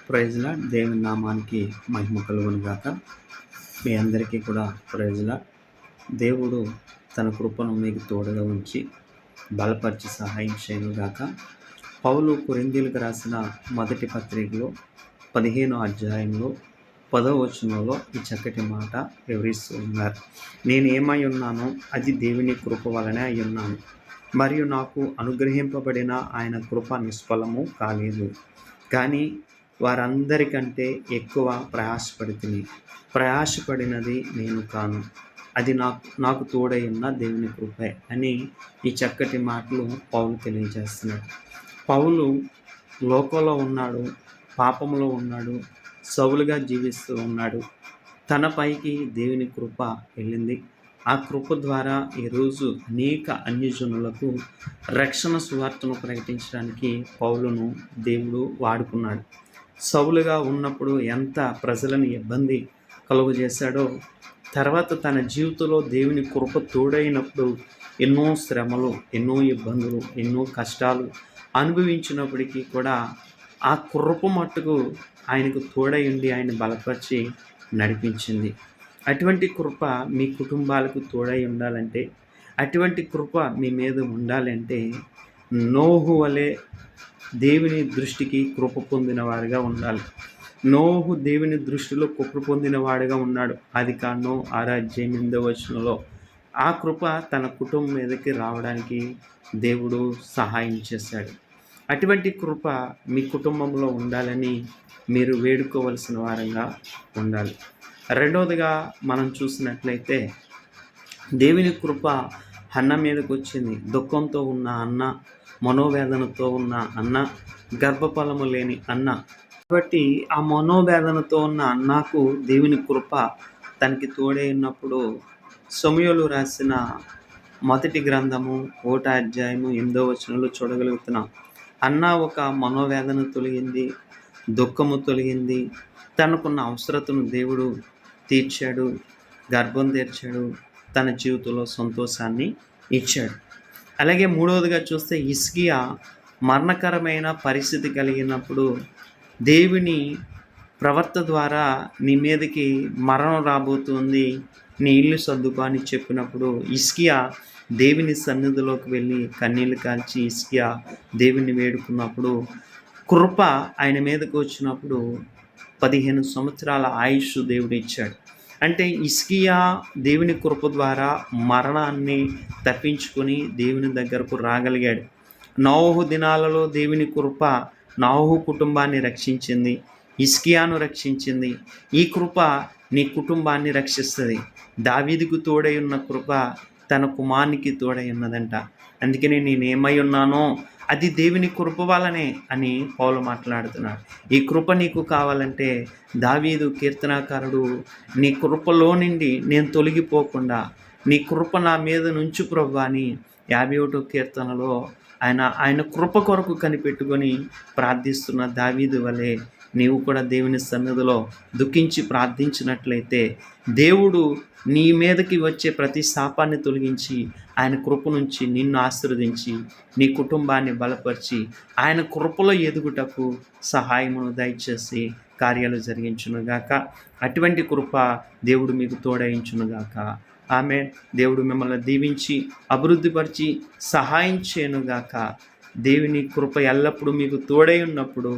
Praise lord. దేవుని నామానికి మహిమ కలుగును గాక. మీ అందరికీ కూడా ప్రైజ్ లార్డ్. దేవుడు తన కృపను మీకు తోడుగా ఉంచి బలపరిచి సహాయం చేయను గాక. పౌలు కొరింథీయులకు రాసిన మొదటి పత్రికలో 15వ అధ్యాయంలో 10వ వచనంలో ఈ చక్కటి మాట వివరిస్తూ ఉన్నారు. నేను ఏమై ఉన్నానో అది దేవుని కృప వలనే అయి ఉన్నాను, మరియు నాకు అనుగ్రహింపబడిన ఆయన కృప నిష్ఫలము కాలేదు. కానీ వారందరికంటే ఎక్కువ ప్రయాసపడినది నేను కాను, అది నాకు తోడై ఉన్న దేవుని కృపే అని ఈ చక్కటి మాటలు పౌలు తెలియజేస్తున్నాడు. పౌలు లోకంలో ఉన్నాడు, పాపంలో ఉన్నాడు, సౌలుగా జీవిస్తూ ఉన్నాడు. తన పైకి దేవుని కృప వెళ్ళింది. ఆ కృప ద్వారా ఈరోజు అనేక అన్యజనులకు రక్షణ సువార్తను ప్రకటించడానికి పౌలును దేవుడు వాడుకున్నాడు. సౌలుగా ఉన్నప్పుడు ఎంత ప్రజలను ఇబ్బంది కలుగజేశాడో, తర్వాత తన జీవితంలో దేవుని కృప తోడైనప్పుడు ఎన్నో శ్రమలు, ఎన్నో ఇబ్బందులు, ఎన్నో కష్టాలు అనుభవించినప్పటికీ కూడా ఆ కృప మట్టుకు ఆయనకు తోడై ఉండి ఆయన బలపరిచి నడిపించింది. అటువంటి కృప మీ కుటుంబాలకు తోడై ఉండాలంటే, అటువంటి కృప మీ మీద ఉండాలంటే నోహు వలె దేవుని దృష్టికి కృప పొందిన వాడిగా ఉండాలి. నోహు దేవుని దృష్టిలో కృప పొందిన వాడిగా ఉన్నాడు. ఆదికాండం 6వ అధ్యాయం 8వ వచనంలో ఆ కృప తన కుటుంబం మీదకి రావడానికి దేవుడు సహాయం చేశాడు. అటువంటి కృప మీ కుటుంబంలో ఉండాలని మీరు వేడుకోవలసిన వారంగా ఉండాలి. రెండవదిగా మనం చూసినట్లయితే దేవుని కృప అన్న మీదకి వచ్చింది. దుఃఖంతో ఉన్న అన్న, మనోవేదనతో ఉన్న అన్న, గర్భఫలము లేని అన్న. కాబట్టి ఆ మనోవేదనతో ఉన్న అన్నకు దేవుని కృప తనకి తోడే ఉన్నప్పుడు సమూయేలు రాసిన మొదటి గ్రంథము 1వ అధ్యాయము 8వ వచనంలో చూడగలుగుతున్నాం. అన్న ఒక మనోవేదన తొలగింది, దుఃఖము తొలగింది, తనకున్న అవసరతను దేవుడు తీర్చాడు, గర్భం తెరిచాడు, తన జీవితంలో సంతోషాన్ని ఇచ్చాడు. అలాగే మూడవదిగా చూస్తే హిజ్కియా మరణకరమైన పరిస్థితి కలిగినప్పుడు దేవుని ప్రవర్త ద్వారా నీ మీదకి మరణం రాబోతుంది, నీ ఇల్లు సర్దుకో అని చెప్పినప్పుడు హిజ్కియా దేవుని సన్నిధిలోకి వెళ్ళి కన్నీళ్లు కాల్చి హిజ్కియా దేవుని వేడుకున్నప్పుడు కృప ఆయన మీదకి వచ్చినప్పుడు 15 సంవత్సరాల ఆయుష్ దేవుడు ఇచ్చాడు. అంటే హిజ్కియా దేవుని కృప ద్వారా మరణాన్ని తప్పించుకొని దేవుని దగ్గరకు రాగలిగాడు. నోహు దినాలలో దేవుని కృప నోహు కుటుంబాన్ని రక్షించింది, హిజ్కియాను రక్షించింది. ఈ కృప నీ కుటుంబాన్ని రక్షిస్తుంది. దావీదుకు తోడై ఉన్న కృప తన కుమారునికి తోడై ఉన్నదంట. అందుకని నేనేమై ఉన్నానో అది దేవుని కృప వల్లనే అని పౌలు మాట్లాడుతున్నాడు. ఈ కృప నీకు కావాలంటే దావీదు కీర్తనాకారుడు నీ కృపలో నుండి నేను తొలగిపోకుండా నీ కృప నా మీద నుంచు ప్రభువా అని 51వ కీర్తనలో ఆయన కృప కొరకు కనిపెట్టుకొని ప్రార్థిస్తున్న దావీదు వలె నీవు కూడా దేవుని సన్నిధిలో దుఃఖించి ప్రార్థించినట్లయితే దేవుడు నీ మీదకి వచ్చే ప్రతి శాపాన్ని తొలగించి ఆయన కృప నుంచి నిన్ను ఆశీర్వదించి నీ కుటుంబాన్ని బలపరిచి ఆయన కృపలో ఎదుగుటకు సహాయమును దయచేసి కార్యాలు జరిగించునుగాక. అటువంటి కృప దేవుడు మీకు తోడయించునుగాక. ఆమేన్. దేవుడు మిమ్మల్ని దీవించి అభివృద్ధిపరిచి సహాయం చేయనుగాక. దేవుని కృప ఎల్లప్పుడూ మీకు తోడై ఉన్నప్పుడు